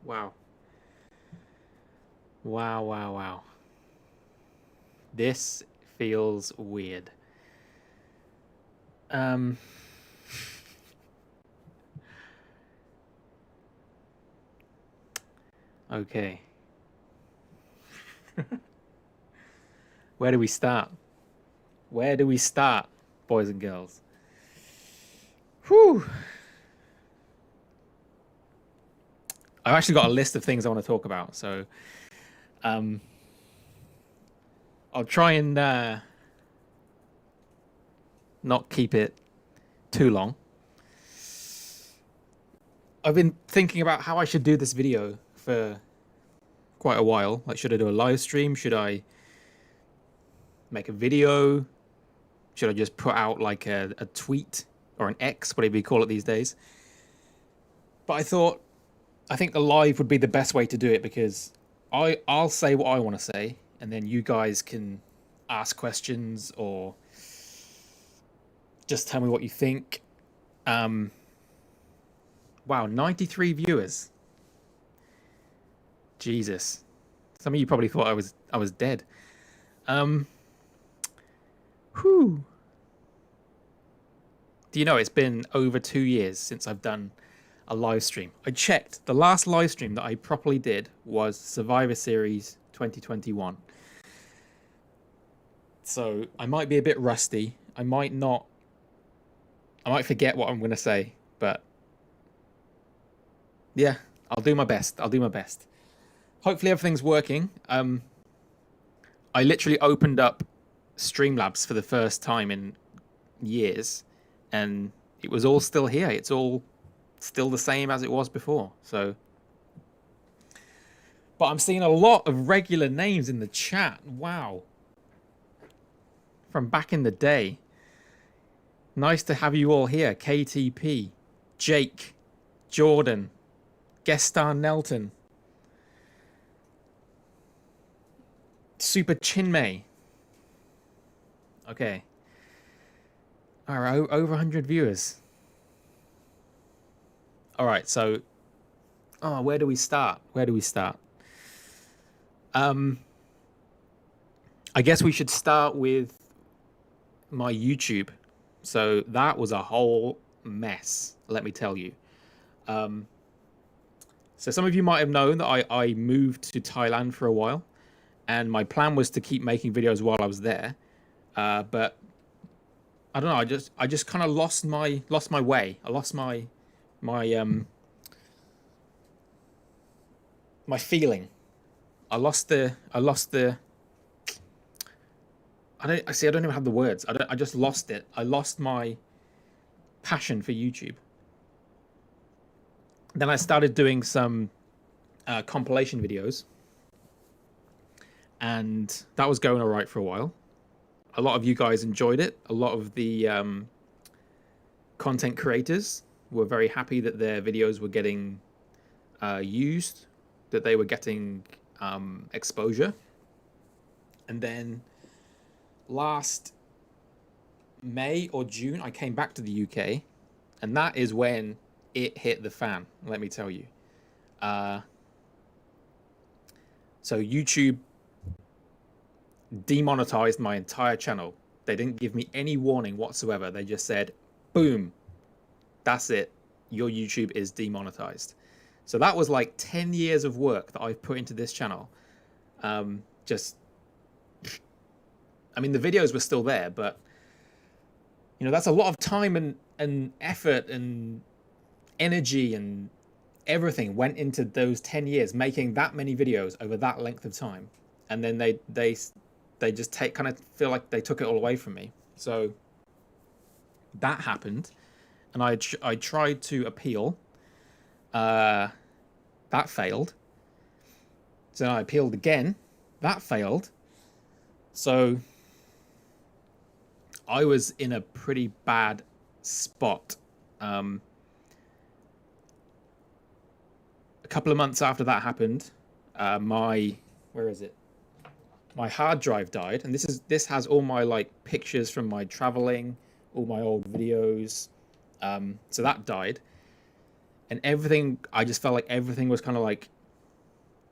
Wow. Wow, wow, wow. This feels weird. Um, okay. Where do we start? Where do we start, boys and girls? Whew. I've actually got a list of things I want to talk about, so um, I'll try and not keep it too long. I've been thinking about how I should do this video for quite a while. Like, should I do a live stream? Should I make a video? Should I just put out like a tweet or an X, whatever you call it these days? But I think the live would be the best way to do it because I'll say what I want to say, and then you guys can ask questions or just tell me what you think. Um, wow, 93 viewers. Jesus, some of you probably thought I was dead. Um, whew. Do you know it's been over 2 years since I've done a live stream? I checked. The last live stream that I properly did was Survivor Series 2021. So I might be a bit rusty. I might not. I might forget what I'm going to say, but yeah, I'll do my best. I'll do my best. Hopefully everything's working. I literally opened up Streamlabs for the first time in years, and it was all still here. It's all still the same as it was before. So, but I'm seeing a lot of regular names in the chat. Wow. From back in the day. Nice to have you all here. KTP, Jake, Jordan, Guest Nelton, Super Chinmay. Okay. All right, over 100 viewers. All right, so where do we start? Where do we start? I guess we should start with my YouTube. So that was a whole mess, let me tell you. So some of you might have known that I moved to Thailand for a while, and my plan was to keep making videos while I was there. But I don't know. I just kind of lost my way. I lost my my feeling. I lost the. I see. I don't even have the words. I just lost it. I lost my passion for YouTube. Then I started doing some compilation videos, and that was going all right for a while. A lot of you guys enjoyed it. A lot of the content creators were very happy that their videos were getting used, that they were getting exposure. And then last May or June, I came back to the UK, and that is when it hit the fan, let me tell you. So YouTube demonetized my entire channel. They didn't give me any warning whatsoever. They just said, boom, that's it. Your YouTube is demonetized. So that was like 10 years of work that I've put into this channel. Just, I mean, the videos were still there, but you know, that's a lot of time and effort and energy and everything went into those 10 years making that many videos over that length of time. And then they just kind of feel like they took it all away from me. So that happened, and I tried to appeal. That failed. So I appealed again. That failed. So I was in a pretty bad spot. A couple of months after that happened, where is it? My hard drive died, and this has all my like pictures from my traveling, all my old videos. So that died, and everything. I just felt like everything was kind of like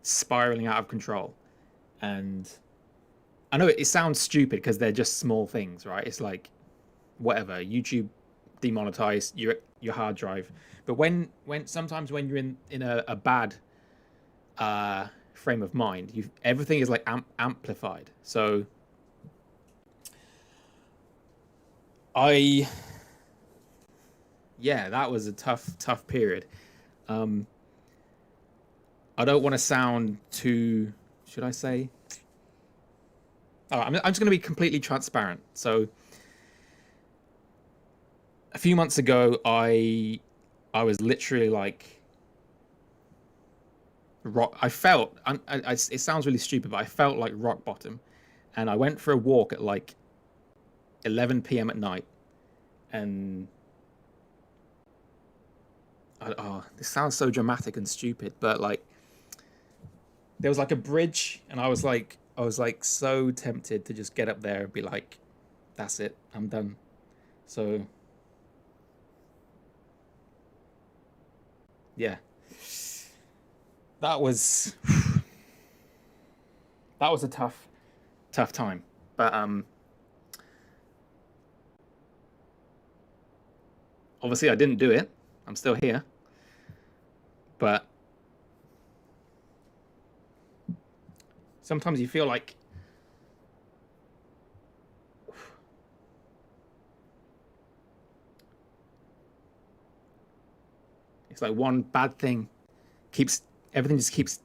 spiraling out of control. And I know it sounds stupid because they're just small things, right? It's like, whatever, YouTube demonetized your hard drive. But when sometimes when you're in a bad frame of mind, everything is like amplified. So yeah, that was a tough period. I don't want to sound too, should I say? All right, I'm just going to be completely transparent. So a few months ago, I was literally like, I felt, it sounds really stupid, but I felt like rock bottom. And I went for a walk at like 11 p.m. at night. And this sounds so dramatic and stupid, but like, there was like a bridge, and I was like so tempted to just get up there and be like, that's it, I'm done. So yeah, that was a tough time. But obviously I didn't do it. I'm still here. But sometimes you feel like it's like one bad thing everything just keeps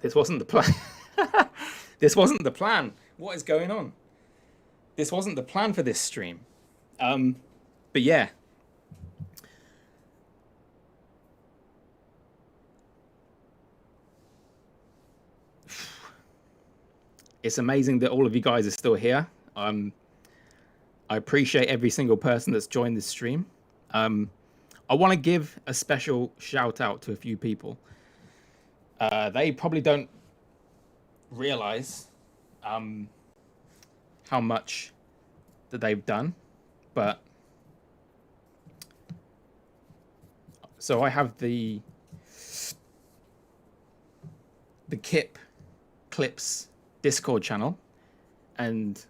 this wasn't the plan. This wasn't the plan. What is going on? This wasn't the plan for this stream. But yeah. It's amazing that all of you guys are still here. I appreciate every single person that's joined this stream. I want to give a special shout out to a few people. They probably don't realize how much that they've done, but so I have the Kip Clips Discord channel, and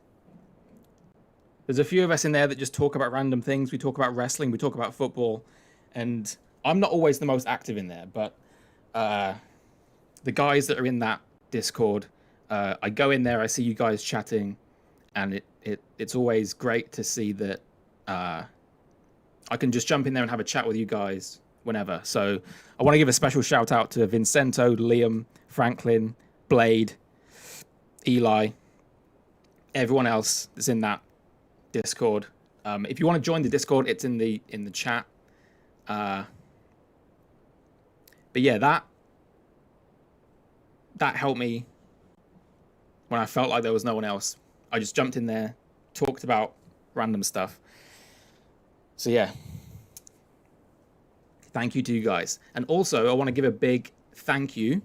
there's a few of us in there that just talk about random things. We talk about wrestling, we talk about football, and I'm not always the most active in there, but the guys that are in that Discord, I go in there, I see you guys chatting, and it's always great to see that I can just jump in there and have a chat with you guys whenever. So I want to give a special shout out to Vincento, Liam, Franklin, Blade, Eli, everyone else that's in that Discord. If you want to join the Discord, it's in the chat. But yeah, that helped me when I felt like there was no one else. I just jumped in there, talked about random stuff. So yeah, thank you to you guys. And also, I want to give a big thank you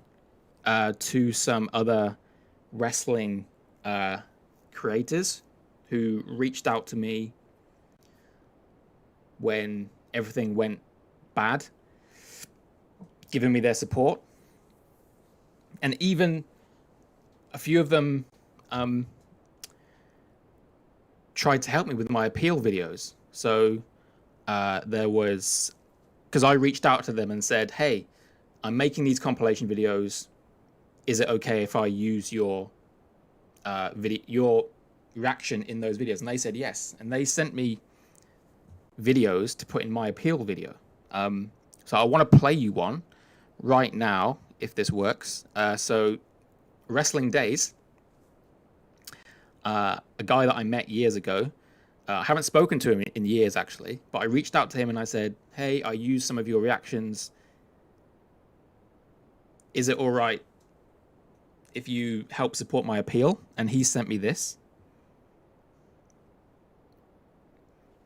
to some other wrestling creators who reached out to me when everything went bad, giving me their support. And even a few of them tried to help me with my appeal videos. So there was, because I reached out to them and said, hey, I'm making these compilation videos. Is it okay if I use your your reaction in those videos? And they said yes. And they sent me videos to put in my appeal video. So I want to play you one right now, if this works. So Wrestling Days, a guy that I met years ago. I haven't spoken to him in years, actually, but I reached out to him and I said, hey, I used some of your reactions. Is it all right if you help support my appeal? And he sent me this.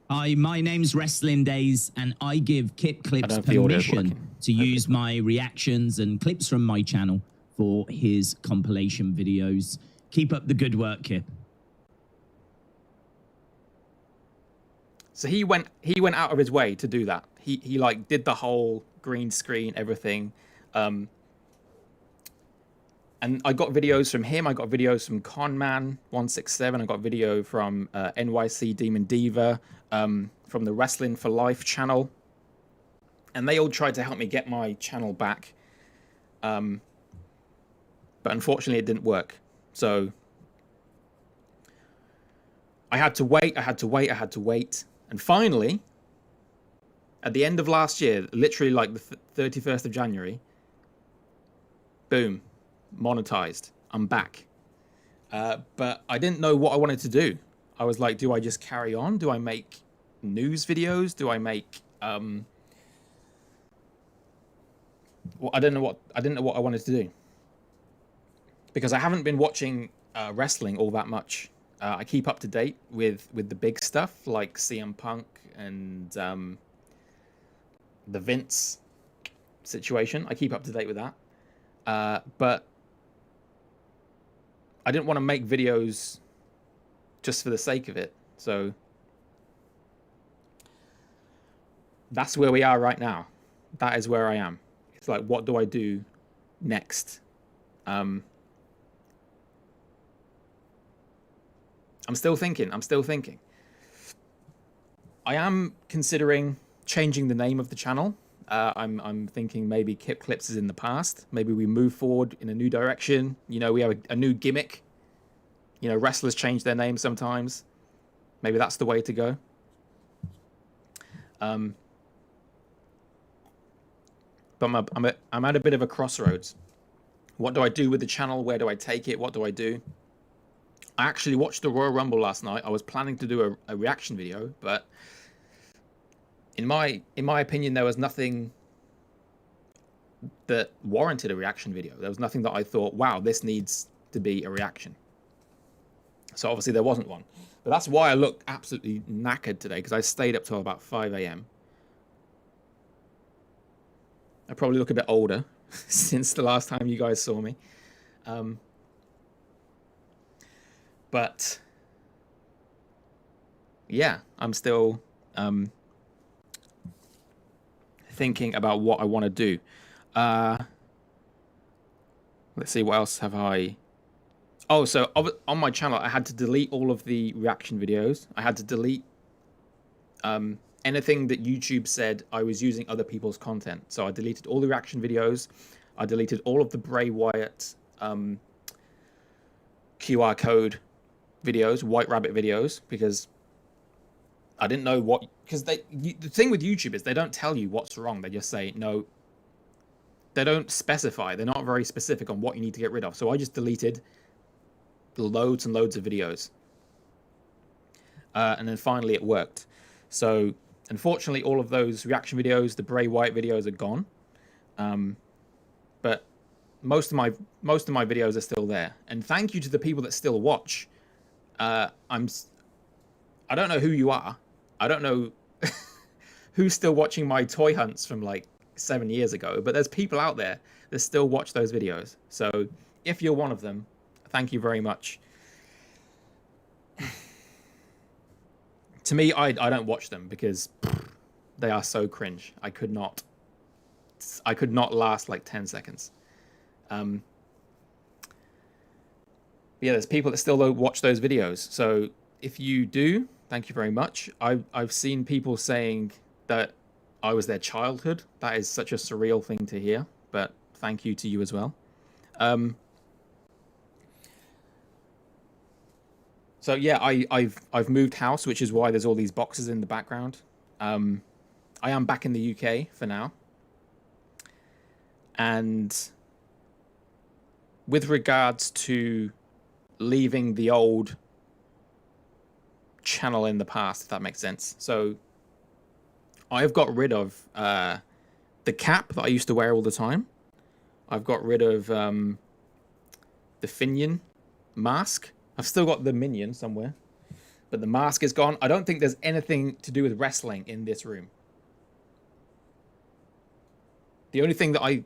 Hi, my name's Wrestling Days, and I give Kip Clips permission to use my reactions and clips from my channel for his compilation videos. Keep up the good work, Kip. So he went out of his way to do that. He like did the whole green screen, everything. And I got videos from him. I got videos from Conman167. I got video from NYC Demon Diva, from the Wrestling for Life channel. And they all tried to help me get my channel back. But unfortunately, it didn't work. So I had to wait. And finally, at the end of last year, literally like the 31st of January, boom, monetized. I'm back. But I didn't know what I wanted to do. I was like, do I just carry on? Do I make news videos? Do I make well, I didn't know what I wanted to do, because I haven't been watching wrestling all that much. I keep up to date with the big stuff like CM Punk and the Vince situation. I keep up to date with that, but I didn't want to make videos just for the sake of it. So that's where we are right now. That is where I am. It's like, what do I do next? I'm still thinking. I am considering changing the name of the channel. I'm thinking maybe Kip Clips is in the past. Maybe we move forward in a new direction. You know, we have a new gimmick. You know, wrestlers change their names sometimes. Maybe that's the way to go. But I'm at a bit of a crossroads. What do I do with the channel? Where do I take it? What do I do? I actually watched the Royal Rumble last night. I was planning to do a reaction video, but in my opinion, there was nothing that warranted a reaction video. There was nothing that I thought, wow, this needs to be a reaction. So obviously there wasn't one. But that's why I look absolutely knackered today, because I stayed up till about 5 a.m. I probably look a bit older since the last time you guys saw me. But yeah, I'm still thinking about what I want to do. Let's see, what else have I... Oh, so on my channel, I had to delete all of the reaction videos. I had to delete anything that YouTube said I was using other people's content. So I deleted all the reaction videos. I deleted all of the Bray Wyatt QR code videos, White Rabbit videos, because I didn't know what... Because the thing with YouTube is they don't tell you what's wrong. They just say, no. They don't specify. They're not very specific on what you need to get rid of. So I just deleted loads and loads of videos. And then finally it worked. So unfortunately, all of those reaction videos, the Bray Wyatt videos are gone. But most of my videos are still there. And thank you to the people that still watch. I don't know who you are. I don't know who's still watching my toy hunts from like 7 years ago, but there's people out there that still watch those videos. So if you're one of them, thank you very much. To me, I don't watch them because they are so cringe. I could not last like 10 seconds. Yeah, there's people that still don't watch those videos. So if you do, thank you very much. I've seen people saying that I was their childhood. That is such a surreal thing to hear, but thank you to you as well. So yeah, I've moved house, which is why there's all these boxes in the background. I am back in the UK for now. And with regards to leaving the old channel in the past, if that makes sense. So I've got rid of the cap that I used to wear all the time. I've got rid of the Finian mask. I've still got the minion somewhere, but the mask is gone. I don't think there's anything to do with wrestling in this room. The only thing that I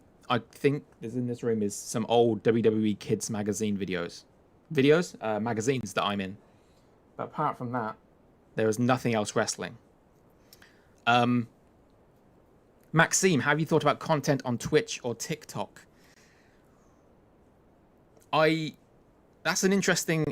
think is in this room is some old WWE Kids magazine magazines that I'm in. But apart from that, there is nothing else wrestling. Maxime, have you thought about content on Twitch or TikTok? That's an interesting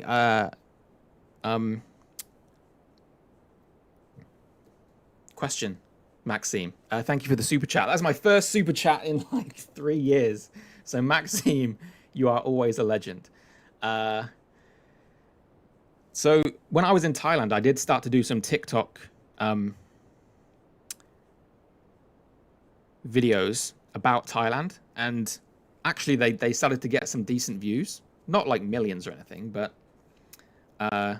question, Maxime. Thank you for the super chat. That's my first super chat in like 3 years. So Maxime, you are always a legend. So when I was in Thailand, I did start to do some TikTok videos about Thailand, and actually they started to get some decent views. Not like millions or anything, but I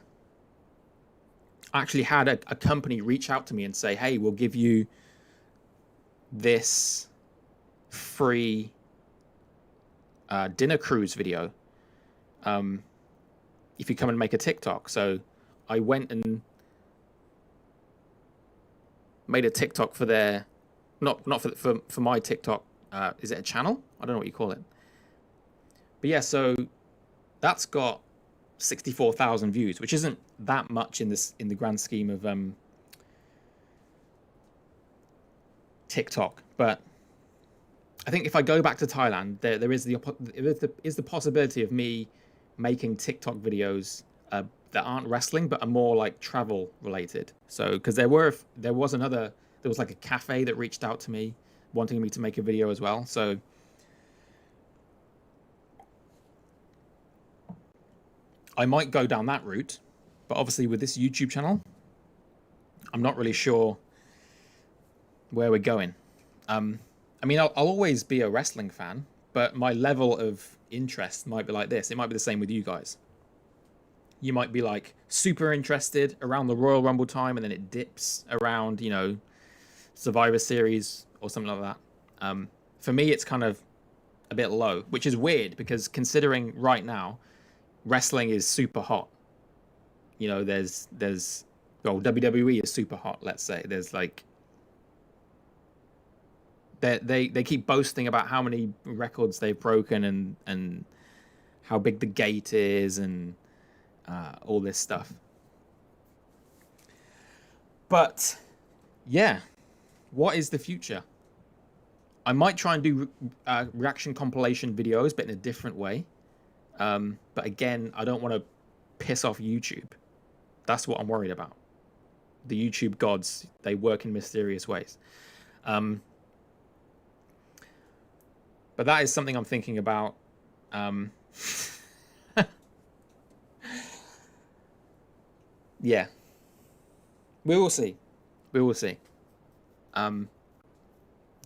actually had a company reach out to me and say, hey, we'll give you this free dinner cruise video if you come and make a TikTok. So I went and made a TikTok for their, not for my TikTok. Is it a channel? I don't know what you call it. But yeah, so that's got 64,000 views, which isn't that much in the grand scheme of TikTok. But I think if I go back to Thailand, there is the possibility of me making TikTok videos that aren't wrestling but are more like travel related. So because there was like a cafe that reached out to me wanting me to make a video as well. So I might go down that route, but obviously with this YouTube channel, I'm not really sure where we're going. I mean, I'll always be a wrestling fan, but my level of interest might be like this. It might be the same with you guys. You might be like super interested around the Royal Rumble time, and then it dips around, you know, Survivor Series or something like that. For me, it's kind of a bit low, which is weird because considering right now, wrestling is super hot. You know, well, WWE is super hot, let's say. There's like, they keep boasting about how many records they've broken and how big the gate is and all this stuff. But yeah, what is the future? I might try and do reaction compilation videos, but in a different way. But again, I don't want to piss off YouTube. That's what I'm worried about. The YouTube gods, they work in mysterious ways. But that is something I'm thinking about. Yeah. We will see. We will see.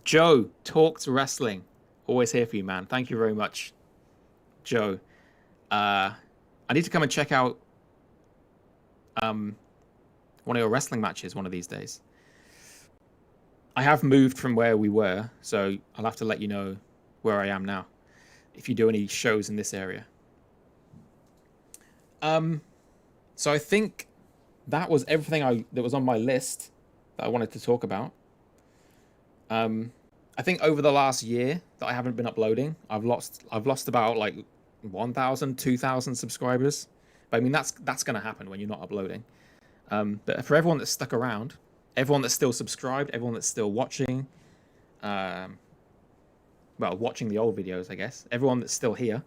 Joe, Talks Wrestling. Always here for you, man. Thank you very much, Joe. I need to come and check out one of your wrestling matches one of these days. I have moved from where we were, so I'll have to let you know where I am now if you do any shows in this area. So I think that was everything that was on my list that I wanted to talk about. I think over the last year that I haven't been uploading, I've lost about like 1,000, 2,000 subscribers. But I mean, that's going to happen when you're not uploading. But for everyone that's stuck around, everyone that's still subscribed, everyone that's still watching, well, watching the old videos, I guess, everyone that's still here,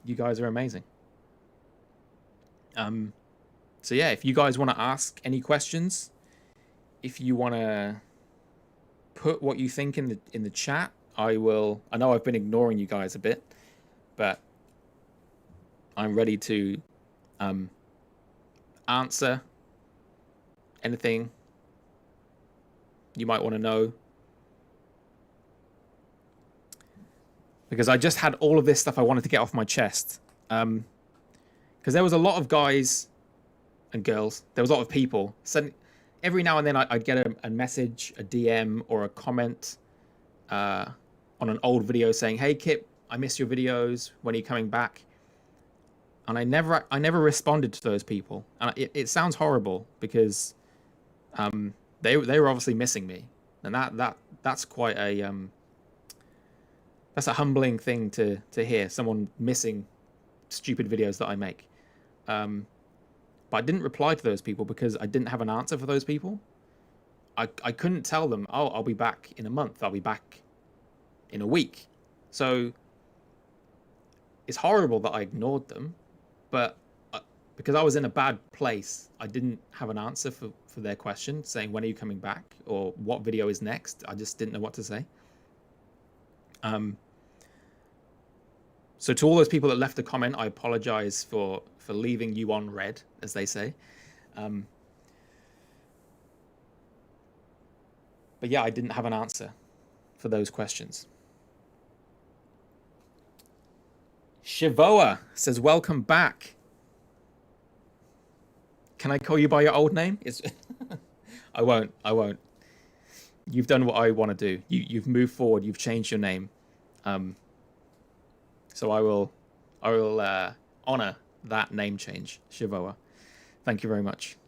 you guys are amazing. So yeah, if you guys want to ask any questions, if you want to put what you think in the chat, I will. I know I've been ignoring you guys a bit, but I'm ready to answer anything you might want to know. Because I just had all of this stuff I wanted to get off my chest. Because there was a lot of guys and girls, there was a lot of people. So every now and then I'd get a message, a DM, or a comment on an old video saying, "Hey Kip, I miss your videos. When are you coming back?" And I never responded to those people. And it sounds horrible because they were obviously missing me, and that's quite a that's a humbling thing to hear. Someone missing stupid videos that I make. But I didn't reply to those people because I didn't have an answer for those people. I couldn't tell them, oh, I'll be back in a month. I'll be back in a week. So it's horrible that I ignored them, but because I was in a bad place, I didn't have an answer for their question saying, when are you coming back? Or what video is next? I just didn't know what to say. So to all those people that left a comment, I apologize for leaving you on red, as they say. But yeah, I didn't have an answer for those questions. Shivoa says, welcome back. Can I call you by your old name? I won't. You've done what I want to do. You've moved forward. You've changed your name. So I will honor that name change, Shivoa. Thank you very much.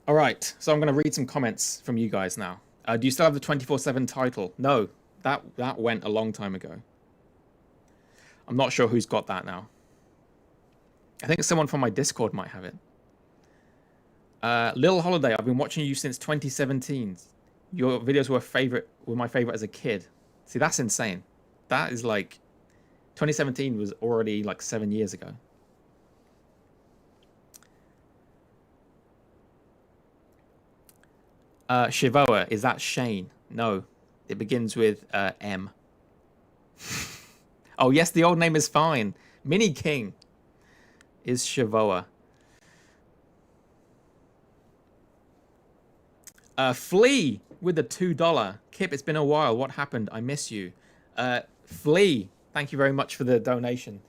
All right, so I'm going to read some comments from you guys now. Do you still have the 24/7 title? No, that went a long time ago. I'm not sure who's got that now. I think someone from my Discord might have it. Lil Holiday, I've been watching you since 2017. Your videos were my favorite as a kid. See, that's insane. That is like 2017 was already like 7 years ago. Shivoa, is that Shane? No, it begins with M. Oh yes, the old name is fine. Mini King is Shivoa. Flea with the $2. Kip, it's been a while. What happened? I miss you. Flea, thank you very much for the donation.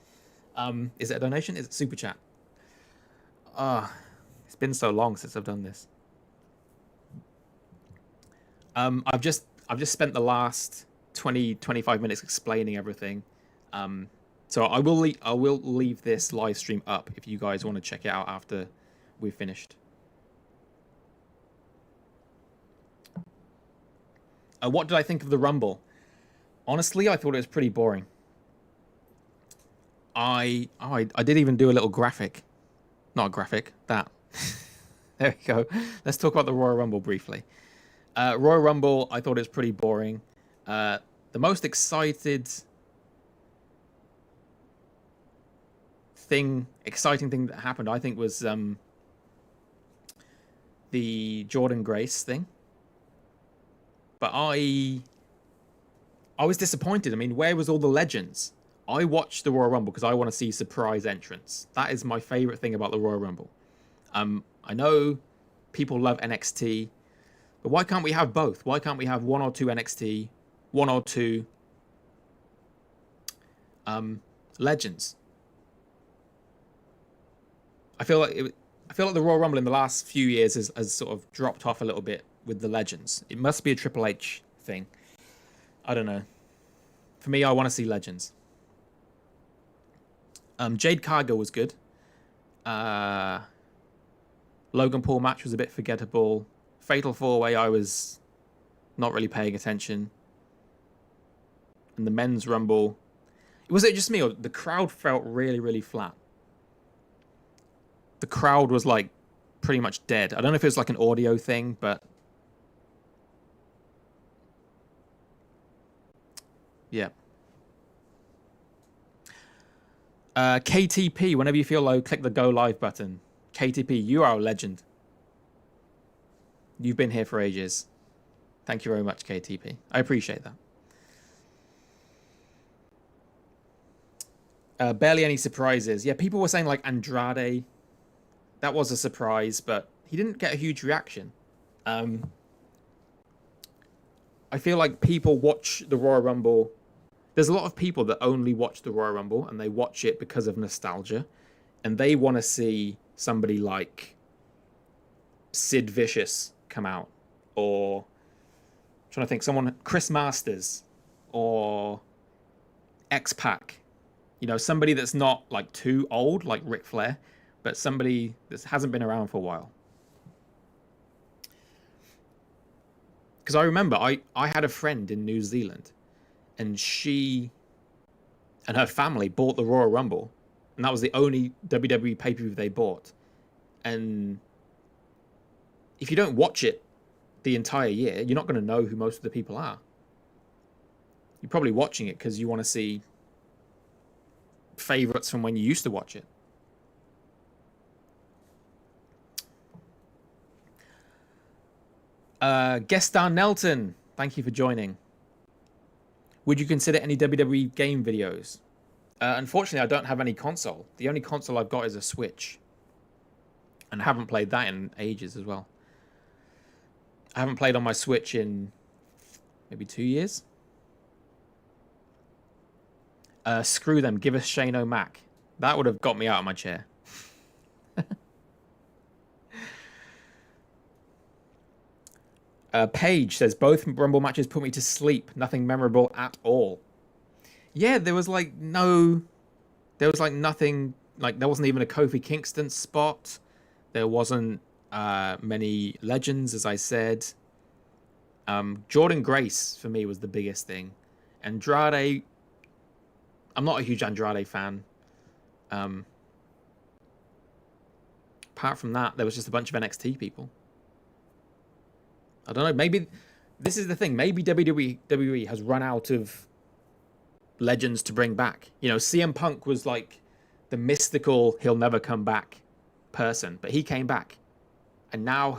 Is it a donation? Is it super chat? It's been so long since I've done this. I've just spent the last 20-25 minutes explaining everything. So I will leave this live stream up if you guys want to check it out after we've finished. What did I think of the Rumble? Honestly, I thought it was pretty boring. I did even do a little graphic. Not a graphic, that. There we go. Let's talk about the Royal Rumble briefly. Royal Rumble, I thought it was pretty boring. The most exciting thing that happened, I think, was the Jordynne Grace thing. But I was disappointed. I mean, where was all the legends? I watched the Royal Rumble because I want to see surprise entrants. That is my favorite thing about the Royal Rumble. I know people love NXT, but why can't we have both? Why can't we have one or two NXT, one or two legends? I feel like the Royal Rumble in the last few years has sort of dropped off a little bit with the legends. It must be a Triple H thing. I don't know. For me, I want to see legends. Jade Cargill was good. Logan Paul match was a bit forgettable. Fatal 4-Way, I was not really paying attention. And the men's Rumble, was it just me or the crowd felt really, really flat? The crowd was like pretty much dead. I don't know if it was like an audio thing, but yeah. KTP, whenever you feel low, click the go live button. KTP, you are a legend. You've been here for ages. Thank you very much, KTP. I appreciate that. Barely any surprises. Yeah, people were saying like Andrade. That was a surprise, but he didn't get a huge reaction. I feel like people watch the Royal Rumble. There's a lot of people that only watch the Royal Rumble and they watch it because of nostalgia. And they want to see somebody like Sid Vicious come out, or I'm trying to think, someone, Chris Masters or X-Pac, you know, somebody that's not like too old like Ric Flair, but somebody that hasn't been around for a while. Because I remember I had a friend in New Zealand, and and her family bought the Royal Rumble, and that was the only WWE pay-per-view they bought. And if you don't watch it the entire year, you're not going to know who most of the people are. You're probably watching it because you want to see favorites from when you used to watch it. Guest star Nelton, thank you for joining. Would you consider any WWE game videos? Unfortunately, I don't have any console. The only console I've got is a Switch. And I haven't played that in ages as well. I haven't played on my Switch in maybe 2 years. Screw them. Give us Shane O'Mac. That would have got me out of my chair. Paige says, both Rumble matches put me to sleep. Nothing memorable at all. Yeah, there was like nothing, like there wasn't even a Kofi Kingston spot. There wasn't many legends, as I said. Jordan Grace, for me, was the biggest thing. Andrade, I'm not a huge Andrade fan. Apart from that, there was just a bunch of NXT people. I don't know, maybe this is the thing. Maybe WWE has run out of legends to bring back. You know, CM Punk was like the mystical, he'll never come back person, but he came back. And now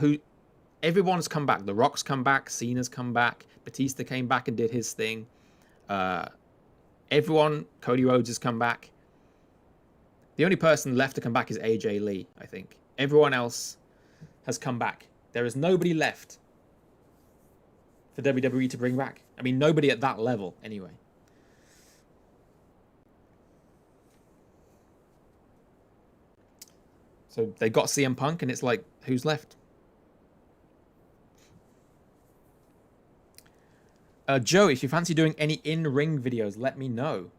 everyone's come back. The Rock's come back, Cena's come back, Batista came back and did his thing. Everyone, Cody Rhodes has come back. The only person left to come back is AJ Lee, I think. Everyone else has come back. There is nobody left for WWE to bring back. I mean, nobody at that level, anyway. So they got CM Punk, and it's like, who's left? Joe, if you fancy doing any in-ring videos, let me know.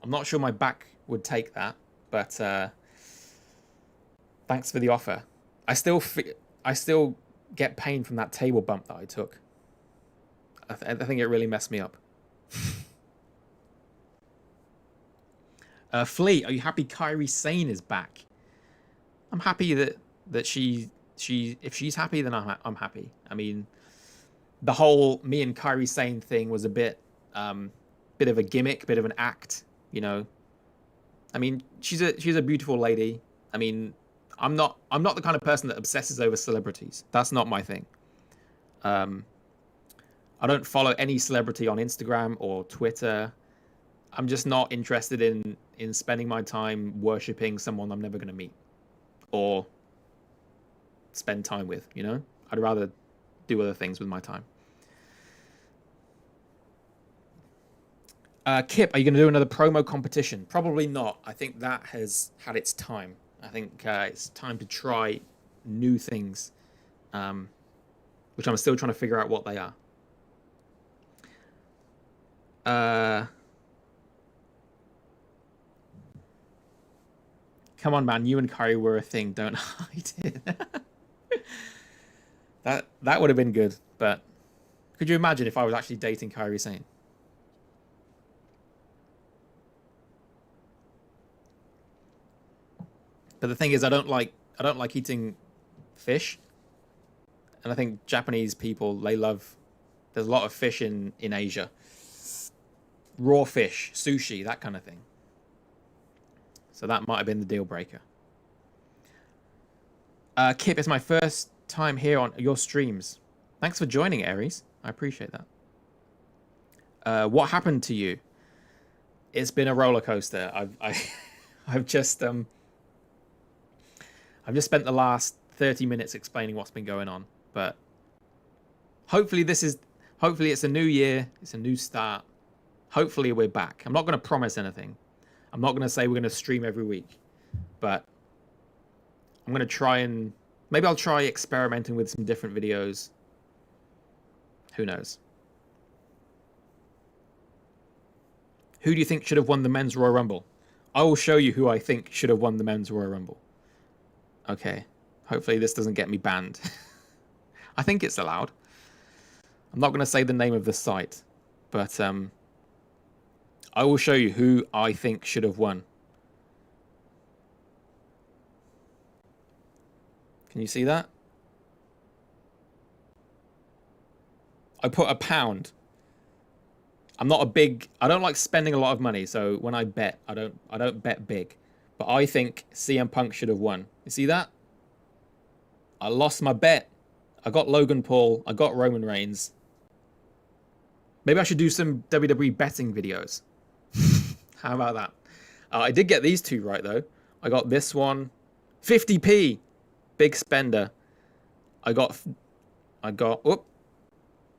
I'm not sure my back would take that, but thanks for the offer. I still get pain from that table bump that I took. I think it really messed me up. Flea, are you happy Kairi Sane is back? I'm happy that she if she's happy, then I'm happy. I mean, the whole me and Kairi Sane thing was a bit of a gimmick, bit of an act, you know. I mean, she's a beautiful lady. I mean, I'm not the kind of person that obsesses over celebrities. That's not my thing. I don't follow any celebrity on Instagram or Twitter. I'm just not interested in spending my time worshipping someone I'm never going to meet or spend time with, you know? I'd rather do other things with my time. Kip, are you going to do another promo competition? Probably not. I think that has had its time. I think it's time to try new things, which I'm still trying to figure out what they are. Come on, man. You and Kairi were a thing. Don't hide it. That would have been good. But could you imagine if I was actually dating Kairi Sane? But the thing is, I don't like eating fish, and I think Japanese people, they love. There's a lot of fish in Asia. Raw fish, sushi, that kind of thing. So that might have been the deal breaker. Kip, it's my first time here on your streams. Thanks for joining, Aries. I appreciate that. What happened to you? It's been a roller coaster. I've just spent the last 30 minutes explaining what's been going on. But hopefully it's a new year. It's a new start. Hopefully we're back. I'm not going to promise anything. I'm not going to say we're going to stream every week, but I'm going to try and maybe I'll try experimenting with some different videos. Who knows? Who do you think should have won the men's Royal Rumble? I will show you who I think should have won the men's Royal Rumble. Okay. Hopefully this doesn't get me banned. I think it's allowed. I'm not going to say the name of the site, but I will show you who I think should have won. Can you see that? I put £1. I'm not a big, I don't like spending a lot of money, so when I bet, I don't bet big. But I think CM Punk should have won. You see that? I lost my bet. I got Logan Paul, I got Roman Reigns. Maybe I should do some WWE betting videos. How about that? I did get these two right though. I got this one, 50p, big spender. I got, whoop,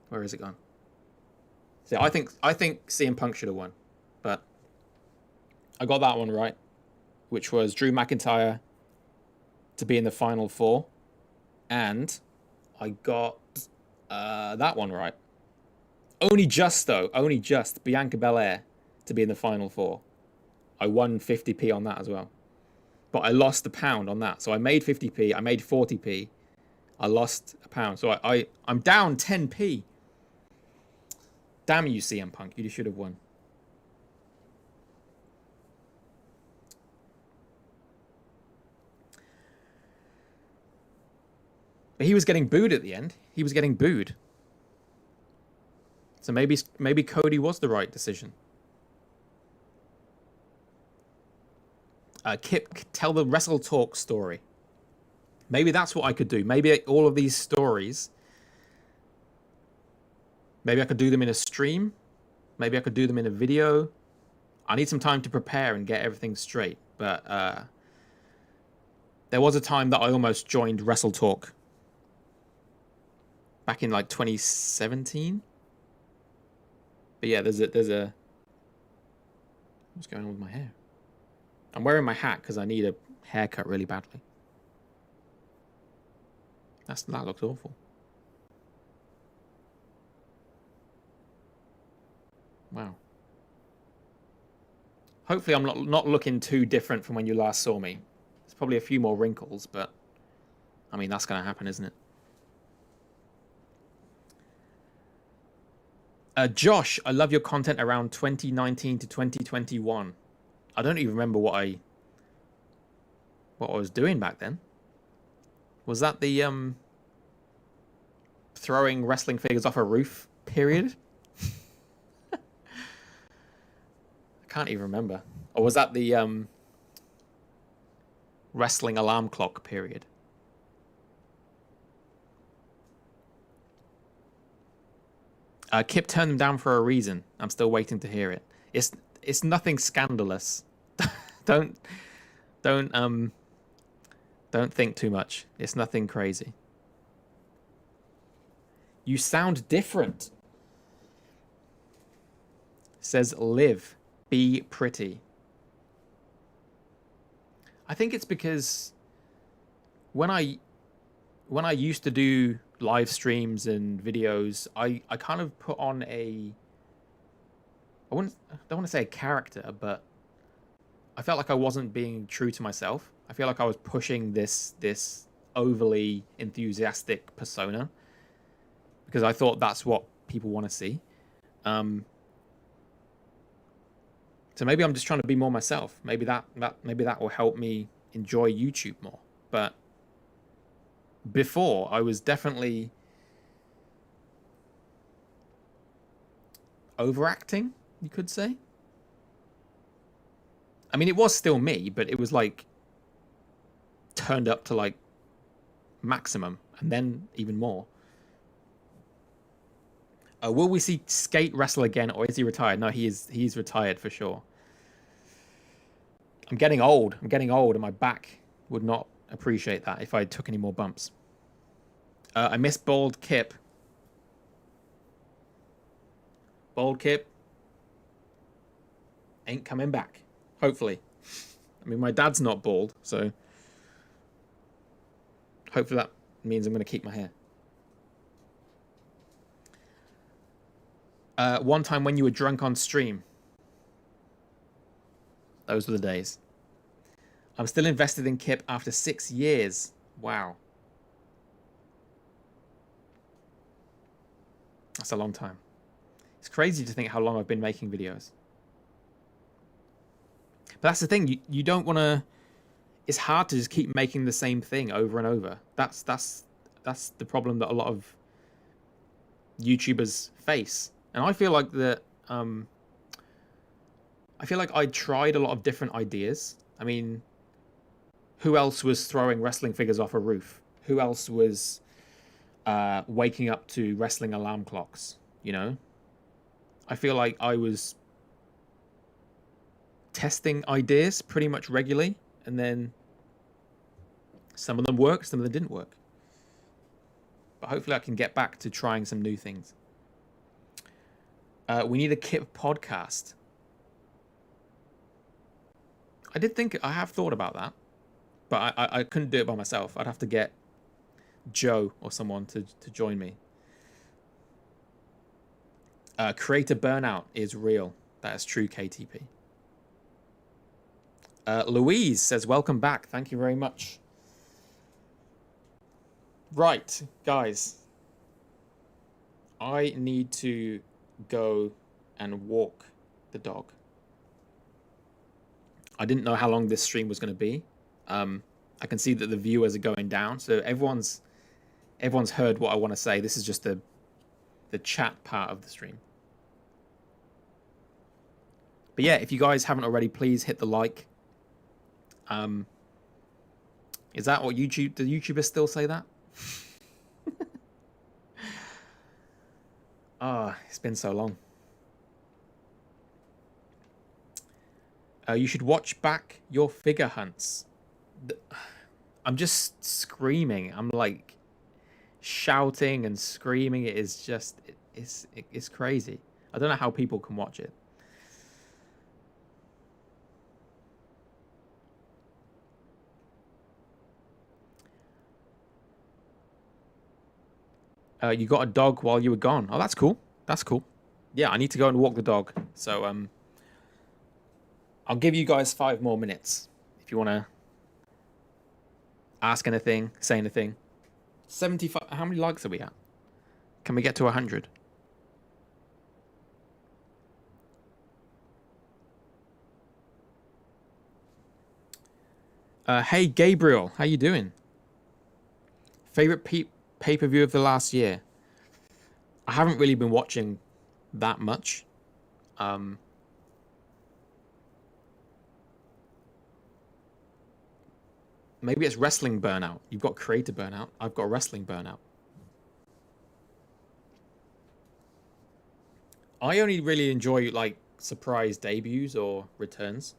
where is it gone? So I think CM Punk should have won, but I got that one right, which was Drew McIntyre to be in the final four, and I got that one right. Only just Bianca Belair to be in the final four. I won 50p on that as well, but I lost £1 on that. So I made 50p, I made 40p, I lost £1. So I'm down 10p. Damn you, CM Punk. You should have won. But he was getting booed at the end. He was getting booed. So maybe Cody was the right decision. Kip, tell the Wrestle Talk story. Maybe that's what I could do. Maybe all of these stories, maybe I could do them in a stream. Maybe I could do them in a video. I need some time to prepare and get everything straight. But there was a time that I almost joined Wrestle Talk. Back in like 2017. But yeah, there's a... What's going on with my hair? I'm wearing my hat because I need a haircut really badly. That looks awful. Wow. Hopefully I'm not looking too different from when you last saw me. There's probably a few more wrinkles, but I mean, that's going to happen, isn't it? Josh, I love your content around 2019 to 2021. I don't even remember what I was doing back then. Was that the throwing wrestling figures off a roof period? I can't even remember. Or was that the wrestling alarm clock period? Kip turned them down for a reason. I'm still waiting to hear it. It's nothing scandalous. Don't think too much. It's nothing crazy. You sound different. Says Liv, be pretty. I think it's because when I used to do live streams and videos, I kind of put on a, I don't want to say a character, but I felt like I wasn't being true to myself. I feel like I was pushing this overly enthusiastic persona because I thought that's what people want to see. So maybe I'm just trying to be more myself. Maybe that will help me enjoy YouTube more. But before, I was definitely overacting, you could say. I mean, it was still me, but it was like turned up to like maximum and then even more. Will we see Skate wrestle again, or is he retired? No, he's retired for sure. I'm getting old, and my back would not appreciate that if I took any more bumps. I miss Bald Kip. Bald Kip ain't coming back. Hopefully. I mean, my dad's not bald, so hopefully that means I'm going to keep my hair. One time when you were drunk on stream. Those were the days. I'm still invested in Kip after 6 years. Wow. That's a long time. It's crazy to think how long I've been making videos. But that's the thing. You don't want to. It's hard to just keep making the same thing over and over. That's the problem that a lot of YouTubers face. And I feel like that. I feel like I tried a lot of different ideas. I mean, who else was throwing wrestling figures off a roof? Who else was waking up to wrestling alarm clocks? You know, I feel like I was testing ideas pretty much regularly, and then some of them worked, some of them didn't work. But hopefully I can get back to trying some new things. We need a Kip podcast. I have thought about that, but I couldn't do it by myself. I'd have to get Joe or someone to join me. Creator burnout is real. That is true, KTP. Louise says, welcome back. Thank you very much. Right, guys. I need to go and walk the dog. I didn't know how long this stream was going to be. I can see that the viewers are going down, so everyone's heard what I want to say. This is just the chat part of the stream. But yeah, if you guys haven't already, please hit the like. Is that what YouTube? Do YouTubers still say that? It's been so long. You should watch back your figure hunts. I'm just screaming. I'm like shouting and screaming. It is just, it's crazy. I don't know how people can watch it. You got a dog while you were gone. Oh, that's cool. That's cool. Yeah, I need to go and walk the dog. So, I'll give you guys 5 more minutes if you want to ask anything, say anything. 75. How many likes are we at? Can we get to 100? Hey, Gabriel. How you doing? Favorite pay-per-view of the last year? I haven't really been watching that much. Maybe it's wrestling burnout. You've got creator burnout. I've got wrestling burnout. I only really enjoy like surprise debuts or returns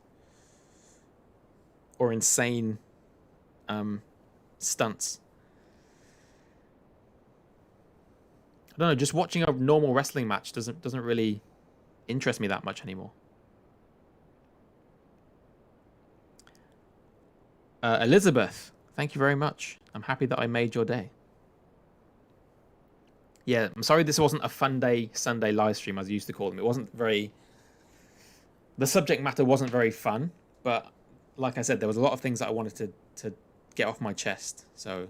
or insane stunts. I don't know, just watching a normal wrestling match doesn't really interest me that much anymore. Elizabeth, thank you very much. I'm happy that I made your day. Yeah, I'm sorry this wasn't a fun day Sunday live stream as I used to call them. It wasn't very... The subject matter wasn't very fun, but like I said, there was a lot of things that I wanted to get off my chest, so...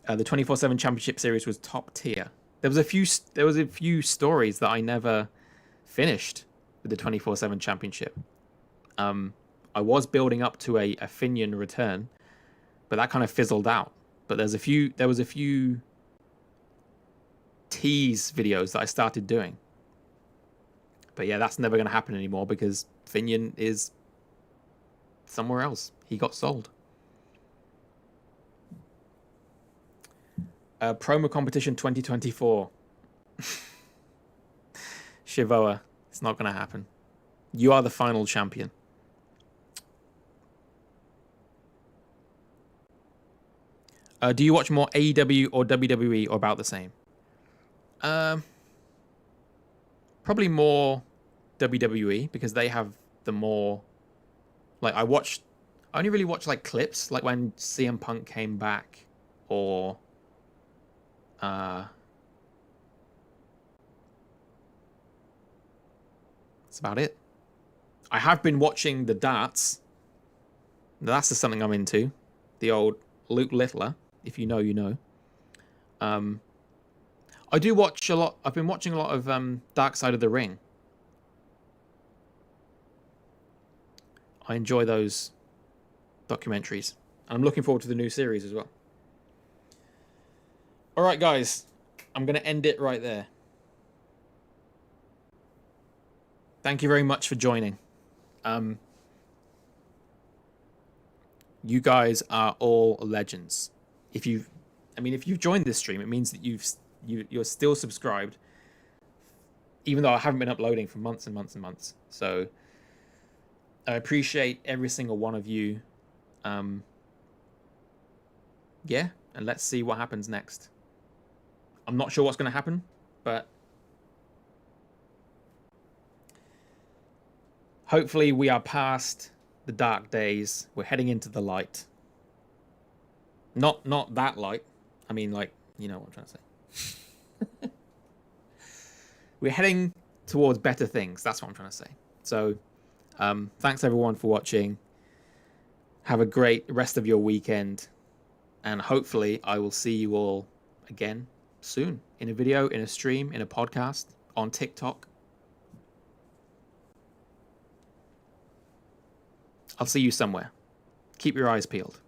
The 24/7 Championship Series was top tier. There was a few stories that I never finished with the 24/7 Championship. I was building up to a Finian return, but that kind of fizzled out. But there was a few tease videos that I started doing. But yeah, that's never going to happen anymore because Finian is somewhere else. He got sold. Promo competition 2024. Shivoa, it's not going to happen. You are the final champion. Do you watch more AEW or WWE or about the same? Probably more WWE because they have the more... Like, I only really watch like clips, like when CM Punk came back or... That's about it. I have been watching the darts. That's just something I'm into. The old Luke Littler. If you know, you know. I do watch a lot. I've been watching a lot of Dark Side of the Ring. I enjoy those documentaries. And I'm looking forward to the new series as well. All right, guys. I'm going to end it right there. Thank you very much for joining. You guys are all legends. If you've joined this stream, it means that you're still subscribed, even though I haven't been uploading for months and months and months. So I appreciate every single one of you. Yeah, and let's see what happens next. I'm not sure what's going to happen, but hopefully we are past the dark days. We're heading into the light. Not that light. I mean, like, you know what I'm trying to say. We're heading towards better things. That's what I'm trying to say. So, thanks everyone for watching. Have a great rest of your weekend. And hopefully I will see you all again soon in a video, in a stream, in a podcast, on TikTok. I'll see you somewhere. Keep your eyes peeled.